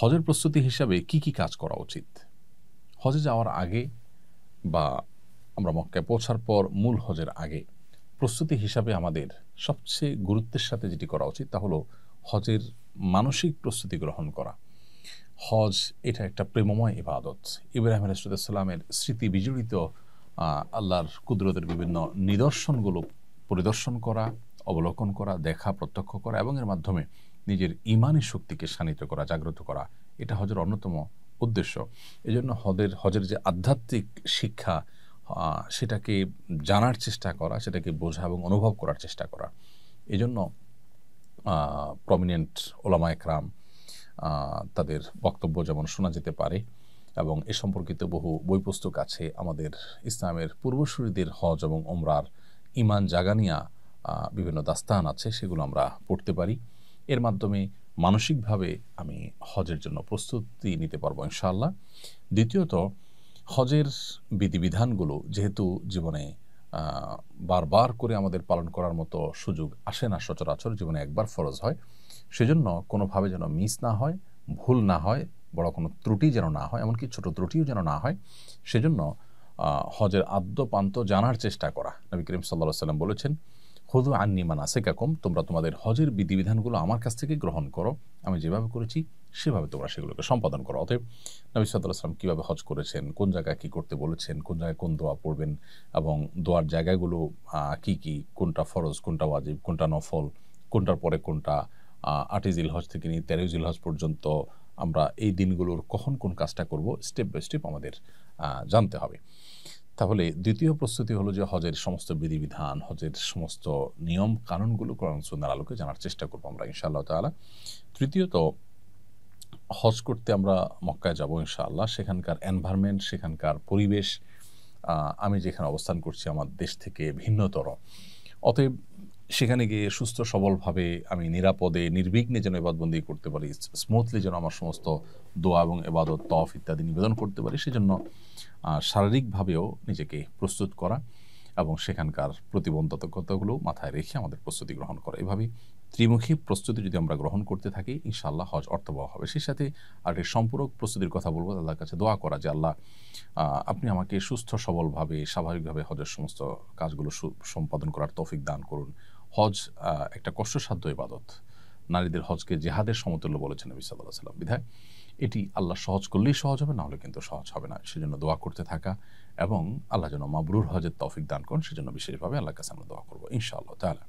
হজের প্রস্তুতি হিসাবে কি কি কাজ করা উচিত? হজে যাওয়ার আগে বা আমরা মক্কায় পৌঁছার পর মূল হজের আগে প্রস্তুতি হিসাবে আমাদের সবচেয়ে গুরুত্বের সাথে যেটি করা উচিত তা হলো হজের মানসিক প্রস্তুতি গ্রহণ করা। হজ এটা একটা প্রেমময় ইবাদত। ইব্রাহিম আলাইহিস সালামের স্মৃতি বিজড়িত আল্লাহর কুদরতের বিভিন্ন নিদর্শনগুলো পরিদর্শন করা, অবলোকন করা, দেখা, প্রত্যক্ষ করা এবং এর মাধ্যমে নিজের ঈমানি শক্তিকে শানিত করা, জাগ্রত করা, এটা হজের অন্যতম উদ্দেশ্য। এজন্য হজের যে আধ্যাত্মিক শিক্ষা সেটাকে জানার চেষ্টা করা, সেটাকে বোঝা এবং অনুভব করার চেষ্টা করা। এজন্য প্রমিনেন্ট ওলামা একরাম তাদের বক্তব্য যেমন শোনা যেতে পারে এবং এ সম্পর্কিত বহু বই পুস্তক আছে। আমাদের ইসলামের পূর্বসূরীদের হজ এবং ওমরার ঈমান জাগানিয়া বিভিন্ন দাস্তান আছে, সেগুলো আমরা পড়তে পারি। এর মাধ্যমে মানসিকভাবে আমি হজের জন্য প্রস্তুতি নিতে পারবো ইনশাআল্লাহ। দ্বিতীয়ত, হজের বিধিবিধানগুলো যেহেতু জীবনে বারবার করে আমাদের পালন করার মতো সুযোগ আসে না, সচরাচর জীবনে একবার ফরজ হয়, সেজন্য কোনোভাবে যেন মিস না হয়, ভুল না হয়, বড় কোনো ত্রুটি যেন না হয়, এমনকি ছোট ত্রুটিও যেন না হয়, সেজন্য হজের আদ্যপান্ত জানার চেষ্টা করা। নবী করিম সাল্লাল্লাহু আলাইহি ওয়াসাল্লাম বলেছেন, খুযু আন্নী মানাসিকাকুম, তোমরা তোমাদের হজের বিধিবিধানগুলো আমার কাছ থেকে গ্রহণ করো, আমি যেভাবে করেছি সেভাবে তোমরা সেগুলোকে সম্পাদন করো। অতএব নবী সাল্লাল্লাহু আলাইহি ওয়াসাল্লাম কীভাবে হজ করেছেন, কোন জায়গায় কী করতে বলেছেন, কোন জায়গায় কোন দোয়া পড়বেন এবং দোয়ার জায়গাগুলো কী কী, কোনটা ফরজ, কোনটা ওয়াজিব, কোনটা নফল, কোনটার পরে কোনটা, 8ই জিলহজ থেকে নিয়ে 13ই জিলহজ পর্যন্ত আমরা এই দিনগুলোর কখন কোন কাজটা করব, স্টেপ বাই স্টেপ আমাদের জানতে হবে। তাহলে দ্বিতীয় প্রস্তুতি হলো যে হজের সমস্ত বিধিবিধান, হজের সমস্ত নিয়ম কানুনগুলো কোরআন সুন্নাহর আলোকে জানার চেষ্টা করবো আমরা ইনশাআল্লাহ তাআলা। তৃতীয়ত, হজ করতে আমরা মক্কায় যাব ইনশাআল্লাহ। সেখানকার এনভায়রনমেন্ট, সেখানকার পরিবেশ আমি যেখানে অবস্থান করছি আমার দেশ থেকে ভিন্নতর। অতএব সেখানে গিয়ে সুস্থ সবলভাবে আমি নিরাপদে নির্বিঘ্নে যেন ইবাদতবন্দি করতে পারি, স্মুথলি যেন আমার সমস্ত দোয়া এবং ইবাদত, তওয়াফ ইত্যাদি নিবেদন করতে পারি, সেজন্য শারীরিকভাবেও নিজেকে প্রস্তুত করা এবং সেখানকার প্রতিবন্ধকতাগুলো মাথায় রেখে আমাদের প্রস্তুতি গ্রহণ করা। এভাবেই ত্রিমুখী প্রস্তুতি যদি আমরা গ্রহণ করতে থাকি, ইনশাআল্লাহ হজ অর্থবহ হবে। সেই সাথে আরেকটি সম্পূরক প্রস্তুতির কথা বলবো, আল্লাহর কাছে দোয়া করা যে আল্লাহ আপনি আমাকে সুস্থ সবলভাবে স্বাভাবিকভাবে হজের সমস্ত কাজগুলো সম্পাদন করার তৌফিক দান করুন। হজ একটা কষ্টসাধ্য ইবাদত। নারীদের হজকে জিহাদের সমতুল্য বলেছেন নবী সাল্লাল্লাহু আলাইহি ওয়াসাল্লাম। বিধায় এটি আল্লাহ সহজ করলেই সহজ হবে, না হলে কিন্তু সহজ হবে না। সেজন্য দোয়া করতে থাকা এবং আল্লাহ যেন মাবরুর হজের তৌফিক দান করেন, সেজন্য বিশেষভাবে আল্লাহর কাছে আমরা দোয়া করবো ইনশাআল্লাহ তাআলা।